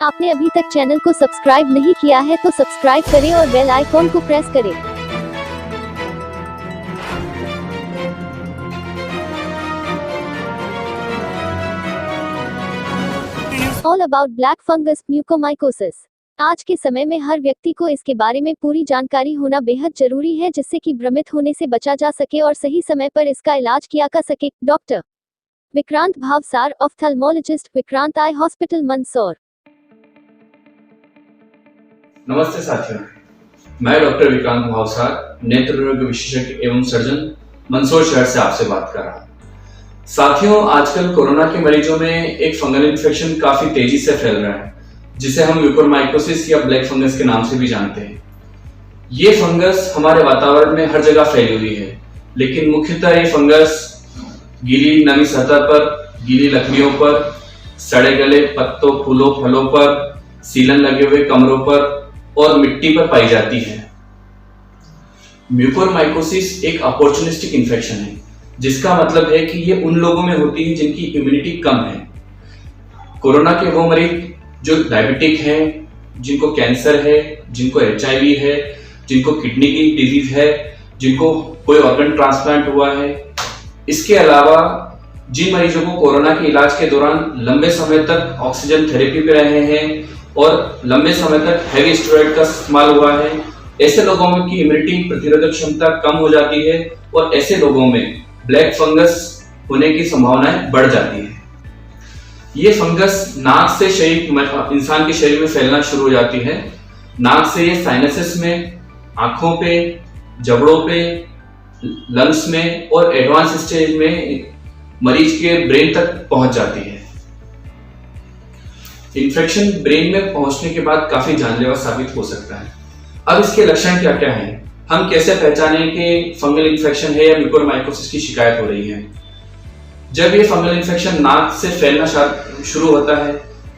आपने अभी तक चैनल को सब्सक्राइब नहीं किया है तो सब्सक्राइब करें और बेल आइकॉन को प्रेस करें। All about black fungus mucormycosis. आज के समय में हर व्यक्ति को इसके बारे में पूरी जानकारी होना बेहद जरूरी है, जिससे कि भ्रमित होने से बचा जा सके और सही समय पर इसका इलाज किया जा सके। Doctor Vikrant Bhavsar, ophthalmologist, Vikrant eye hospital, Mandsaur. नमस्ते साथियों, मैं डॉक्टर विक्रांत भावसार, नेत्र रोग विशेषज्ञ एवं सर्जन, मंदसौर शहर से आपसे बात कर रहा हूँ। साथियों, आजकल कोरोना के मरीजों में एक फंगल इन्फेक्शन काफी तेजी से फैल रहा है, जिसे हम म्यूकोरमाइकोसिस या ब्लैक फंगस के नाम से भी जानते हैं। ये फंगस हमारे वातावरण में हर जगह फैली हुई है, लेकिन मुख्यतः ये फंगस गीली नमी सतह पर, गीली लकड़ियों पर, सड़े गले पत्तों, फूलों, फलों पर, सीलन लगे हुए कमरों पर और मिट्टी पर पाई जाती है। म्यूकोरमाइकोसिस एक अपॉर्चुनिस्टिक इन्फेक्शन है, जिसका मतलब है कि ये उन लोगों में होती है जिनकी इम्यूनिटी कम है। कोरोना के वो मरीज जो डायबिटिक हैं, जिनको कैंसर है, जिनको HIV है, जिनको किडनी की डिजीज है, जिनको कोई ऑर्गन ट्रांसप्लांट हुआ है, इसके अलावा जिन मरीजों को कोरोना के इलाज के दौरान लंबे समय तक ऑक्सीजन थेरेपी पे रहे हैं और लंबे समय तक हेवी स्टेरॉइड का इस्तेमाल हुआ है, ऐसे लोगों में की इम्यूनिटी प्रतिरोधक क्षमता कम हो जाती है और ऐसे लोगों में ब्लैक फंगस होने की संभावनाएं बढ़ जाती है। ये फंगस नाक से इंसान के शरीर में फैलना शुरू हो जाती है। नाक से ये साइनसेस में, आंखों पे, जबड़ों पे, लंग्स में और एडवांस स्टेज में मरीज के ब्रेन तक पहुंच जाती है। इन्फेक्शन ब्रेन में पहुंचने के बाद काफी जानलेवा साबित हो सकता है। अब इसके लक्षण क्या क्या हैं? हम कैसे पहचानें कि फंगल इन्फेक्शन है या म्यूकोरमाइकोसिस की शिकायत हो रही है? जब ये फंगल इन्फेक्शन नाक से फैलना शुरू होता है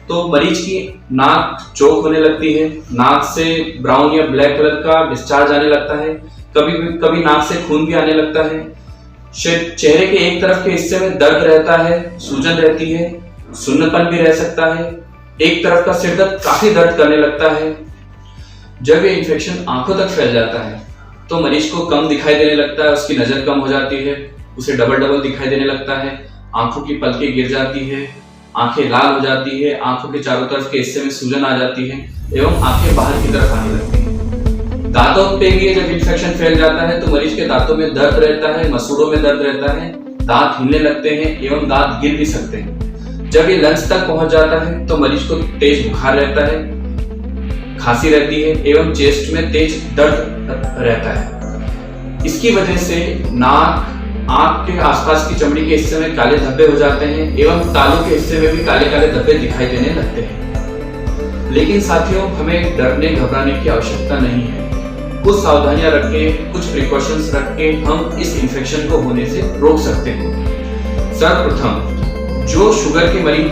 तो मरीज की नाक चौक होने लगती है, नाक से ब्राउन या ब्लैक कलर का डिस्चार्ज आने लगता है, कभी नाक से खून भी आने लगता है। चेहरे के एक तरफ के हिस्से में दर्द रहता है, सूजन रहती है, सुन्नपन भी रह सकता है, एक तरफ का सिर दर्द काफी दर्द करने लगता है। जब ये इन्फेक्शन आंखों तक फैल जाता है तो मरीज को कम दिखाई देने लगता है, उसकी नजर कम हो जाती है, उसे डबल दिखाई देने लगता है, आंखों की पलकें गिर जाती है, आंखें लाल हो जाती है, आंखों के चारों तरफ के हिस्से में सूजन आ जाती है एवं आंखें बाहर की तरफ आने लगती है। दांतों पे भी जब इन्फेक्शन फैल जाता है तो मरीज के दांतों में दर्द रहता है, मसूड़ों में दर्द रहता है, दांत हिलने लगते हैं एवं दांत गिर भी सकते हैं। जब ये लंग्स तक पहुंच जाता है तो मरीज को तेज बुखार रहता है, खांसी रहती है एवं चेस्ट में तेज दर्द रहता है। इसकी वजह से नाक, आंख के आसपास की चमड़ी के हिस्से में काले धब्बे हो जाते हैं एवं तालू के हिस्से में भी काले काले धब्बे दिखाई देने लगते हैं। लेकिन साथियों, हमें डरने घबराने की आवश्यकता नहीं है। कुछ सावधानियां रख के, कुछ प्रिकॉशंस रख के हम इस इन्फेक्शन को होने से रोक सकते हैं। सर्वप्रथम, जो शुगर के मरीज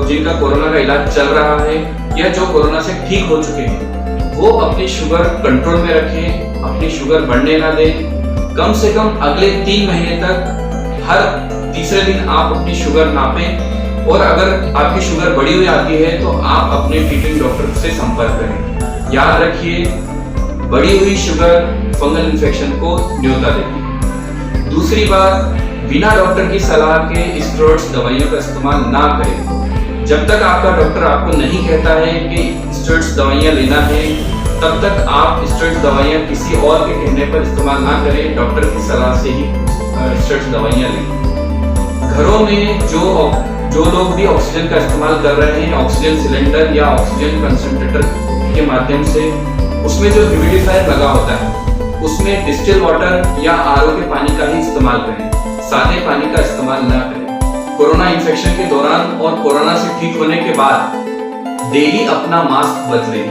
जिनका कोरोना का इलाज चल रहा है या जो कोरोना से ठीक हो चुके हैं, वो अपनी शुगर कंट्रोल में रखें, अपनी शुगर बढ़ने ना दें। कम से कम अगले 3 महीने तक हर तीसरे दिन आप अपनी शुगर नापें और अगर आपकी शुगर बढ़ी हुई आती है तो आप अपने ट्रीटिंग डॉक्टर से संपर्क करें। याद रखिए, बढ़ी हुई शुगर फंगल इन्फेक्शन को न्योता देती है। दूसरी बात, बिना डॉक्टर की सलाह के स्टेरॉइड्स दवाइयों का इस्तेमाल ना करें। जब तक आपका डॉक्टर आपको नहीं कहता है कि स्टेरॉइड्स दवाइयां लेना है, तब तक आप स्टेरॉइड्स दवाइयां किसी और के कहने पर इस्तेमाल ना करें, डॉक्टर की सलाह से ही स्टेरॉइड्स दवाइयां लें। घरों में जो लोग भी ऑक्सीजन का इस्तेमाल कर रहे हैं, ऑक्सीजन सिलेंडर या ऑक्सीजन कंसंट्रेटर के माध्यम से, उसमें जो ह्यूमिडिफायर लगा होता है उसमें डिस्टिल वाटर या RO के पानी का ही इस्तेमाल करें, सादे पानी का इस्तेमाल ना करें। कोरोना इन्फेक्शन के दौरान और कोरोना से ठीक होने के बाद डेली अपना मास्क बदलें।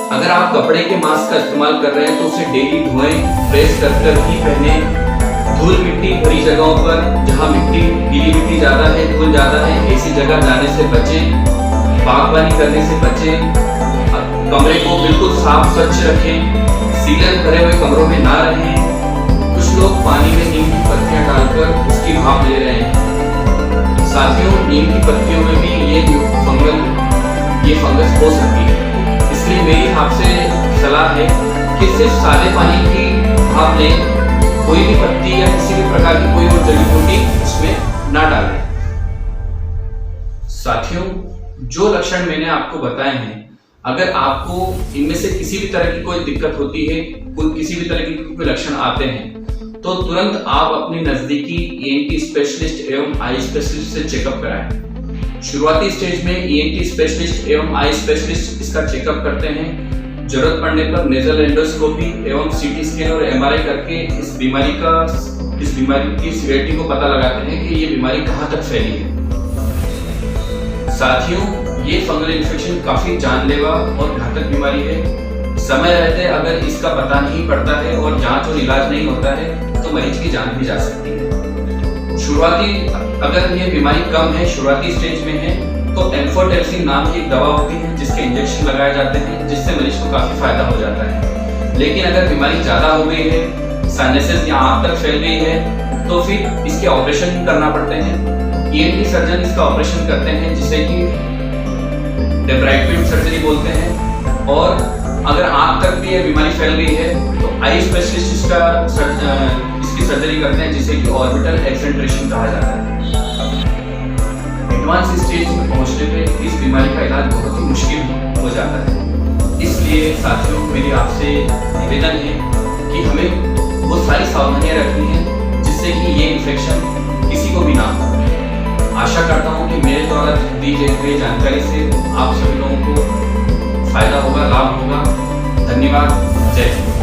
अगर आप कपड़े के मास्क का इस्तेमाल कर रहे हैं तो उसे डेली धोएं, प्रेस कर ही पहने। धूल मिट्टी भरी जगहों पर, जहां गीली मिट्टी ज्यादा है, धूल ज्यादा है, ऐसी जगह जाने से बचें। बागवानी करने से बचें। कमरे को बिल्कुल साफ स्वच्छ रखें। सीलन भरे हुए कमरों में ना रहें। कुछ लोग पानी में नीम की पत्तियां डालकर उसकी भाप ले रहे हैं। साथियों, नीम की पत्तियों में भी ये ये फंगस हो सकती है। इसलिए मेरी आपसे सलाह है कि सिर्फ सादे पानी की भाप लें, कोई भी पत्ती या किसी भी प्रकार की कोई और जड़ी बूटी उसमें ना डालें। साथियों, जो लक्षण मैंने आपको बताए हैं, अगर आपको इनमें से किसी भी तरह की कोई दिक्कत होती है, किसी भी तरह की कोई लक्षण आते हैं, तो तुरंत आप अपने नजदीकी ईएनटी स्पेशलिस्ट एवं आई स्पेशलिस्ट से चेकअप कराएं। शुरुआती स्टेज में ईएनटी स्पेशलिस्ट एवं आई स्पेशलिस्ट इसका चेकअप करते हैं। जरूरत पड़ने पर नेजल एंडोस्कोपी एवं सीटी स्कैन और एमआरआई करके इस बीमारी की सीवियरिटी को पता लगाते हैं कि ये बीमारी कहां तक फैली है। साथियों, ये फंगल इन्फेक्शन काफी जानलेवा और घातक बीमारी है। समय रहते अगर इसका पता नहीं पड़ता है और जांच और इलाज नहीं होता है तो मरीज की जान भी जा सकती है। अगर ये बीमारी कम है, शुरुआती स्टेज में है, तो एम्फोटेरिसिन नाम की एक दवा होती है जिसके इंजेक्शन लगाए जाते हैं, जिससे मरीज को काफी फायदा हो जाता है। लेकिन अगर बीमारी ज्यादा हो गई है, साइनसेस या आंख तक फैल गई है, तो फिर इसके ऑपरेशन भी करना पड़ते हैं। ईएनटी सर्जन इसका ऑपरेशन करते हैं जिसे कि डेब्राइटमेंट सर्जरी बोलते हैं। और अगर आंख तक भी ये बीमारी फैल गई है तो आई स्पेशलिस्ट इसकी सर्जरी करते हैं जिसे कि ऑर्बिटल एक्सेंट्रेशन कहा जाता है। एडवांस स्टेज में पहुंचने पे इस बीमारी का इलाज बहुत ही मुश्किल हो जाता है। इसलिए साथियों, मेरी आपसे निवेदन है कि हमें वो सारी सावधानियां रखनी है जिससे कि ये इन्फेक्शन किसी को भी ना हो। आशा करता हूँ कि मेरे द्वारा दी गई जानकारी से आप सभी लोगों को फायदा होगा, लाभ होगा। धन्यवाद। जय हिंद।